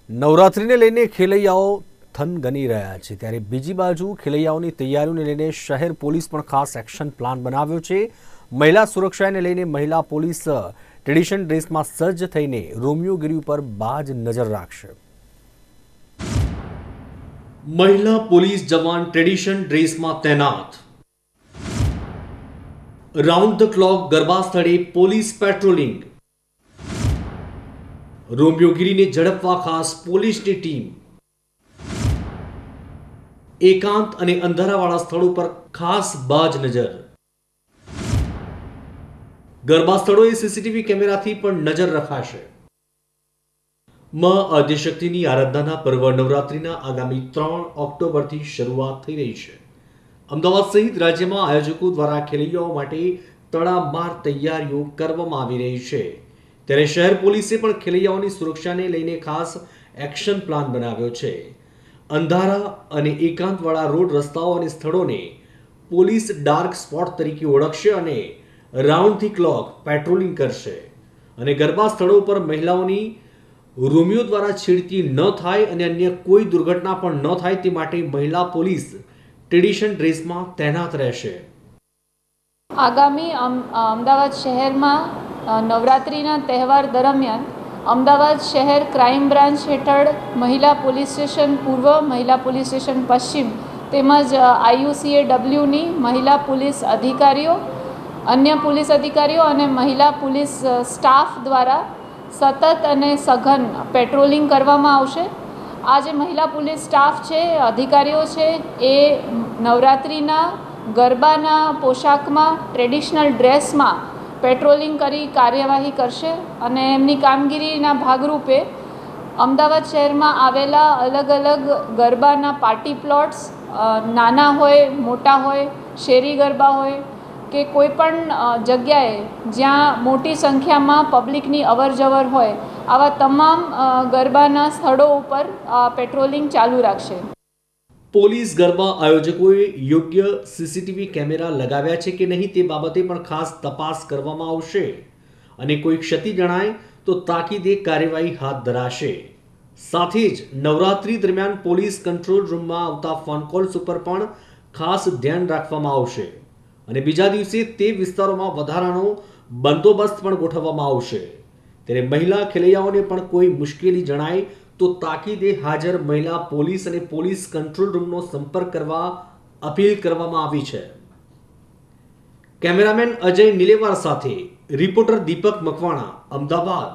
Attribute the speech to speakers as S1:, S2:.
S1: નવરાત્રિને લઈને ખેલૈયાઓ થનગની રહ્યા છે, ત્યારે બીજી બાજુ ખેલૈયાઓની તૈયારીઓને લઈને શહેર પોલીસ પણ ખાસ એક્શન પ્લાન બનાવ્યો છે। મહિલા સુરક્ષાને લઈને મહિલા પોલીસ ટ્રેડિશનલ ડ્રેસમાં સજ્જ થઈને રોમિયોગીરી ઉપર બાજ નજર રાખશે। મહિલા પોલીસ જવાન ટ્રેડિશનલ ડ્રેસમાં તૈનાત, રાઉન્ડ ધ ક્લોક ગરબા સ્થળે પોલીસ પેટ્રોલિંગ, રોમિયોગીરીને ઝડપવા ખાસ પોલીસની ટીમ, એકાંત અને અંધારાવાળા સ્થળો પર ખાસ બાજ નજર, ગરબા સ્થળોએ સીસીટીવી કેમેરાથી પણ નજર રખાશે। માં આદ્યશક્તિની આરાધનાના પર્વ નવરાત્રિના આગામી 3 ઓક્ટોબરથી શરૂઆત થઈ રહી છે। અમદાવાદ સહિત રાજ્યમાં આયોજકો દ્વારા ખેલૈયાઓ માટે તડામાર તૈયારીઓ કરવામાં આવી રહી છે, ત્યારે શહેર પોલીસે પણ ખેલૈયાઓની સુરક્ષાને લઈને ખાસ એક્શન પ્લાન બનાવ્યો છે। અંધારા અને એકાંતવાળા રોડ રસ્તાઓ અને સ્થળોને પોલીસ ડાર્ક સ્પોટ તરીકે ઓળખશે અને રાઉન્ડ ધી ક્લોક પેટ્રોલિંગ કરશે અને ગરબા સ્થળો પર મહિલાઓની રોમિયો દ્વારા છેડતી ન થાય અને અન્ય કોઈ દુર્ઘટના પણ ન થાય તે માટે મહિલા પોલીસ ટ્રેડિશનલ ડ્રેસમાં તૈનાત રહેશે।
S2: આગામી અમદાવાદ શહેરમાં નવરાત્રિના તહેવાર દરમિયાન અમદાવાદ શહેર ક્રાઇમ બ્રાન્ચ હેઠળ મહિલા પોલીસ સ્ટેશન પૂર્વ, મહિલા પોલીસ સ્ટેશન પશ્ચિમ તેમજ IUCAWની મહિલા પોલીસ અધિકારીઓ, અન્ય પોલીસ અધિકારીઓ અને મહિલા પોલીસ સ્ટાફ દ્વારા સતત અને સઘન પેટ્રોલિંગ કરવામાં આવશે। આ જે મહિલા પોલીસ સ્ટાફ છે, અધિકારીઓ છે, એ નવરાત્રિના ગરબાના પોશાકમાં ટ્રેડિશનલ ડ્રેસમાં પેટ્રોલિંગ કરી કાર્યવાહી કરશે અને એમની કામગીરીના ભાગરૂપે અમદાવાદ શહેરમાં આવેલા અલગ અલગ ગરબાના પાર્ટી પ્લોટ્સ, નાના હોય મોટા હોય, શેરી ગરબા હોય કે કોઈ પણ જગ્યાએ જ્યાં મોટી સંખ્યામાં પબ્લિકની અવરજવર હોય, આવા તમામ ગરબાના સ્થળો ઉપર પેટ્રોલિંગ ચાલુ રાખશે।
S1: પોલીસ ગરબા આયોજકોએ યોગ્ય સીસીટીવી કેમેરા લગાવ્યા છે કે નહીં તે બાબતે પણ ખાસ તપાસ કરવામાં આવશે અને કોઈ ક્ષતિ જણાય તો તાકીદે કાર્યવાહી હાથ ધરાશે। સાથે જ નવરાત્રી દરમિયાન પોલીસ કંટ્રોલ રૂમમાં આવતા ફોન કોલ્સ ઉપર પણ ખાસ ધ્યાન રાખવામાં આવશે અને બીજા દિવસે તે વિસ્તારોમાં વધારાનો બંદોબસ્ત પણ ગોઠવવામાં આવશે। ત્યારે મહિલા ખેલૈયાઓને પણ કોઈ મુશ્કેલી જણાય તો તાકીદે હાજર મહિલા પોલીસ અને પોલીસ કંટ્રોલ રૂમનો સંપર્ક કરવા અપીલ કરવામાં આવી છે। કેમેરામેન અજય નિલેવાર સાથે રિપોર્ટર દીપક મકવાણા, અમદાવાદ।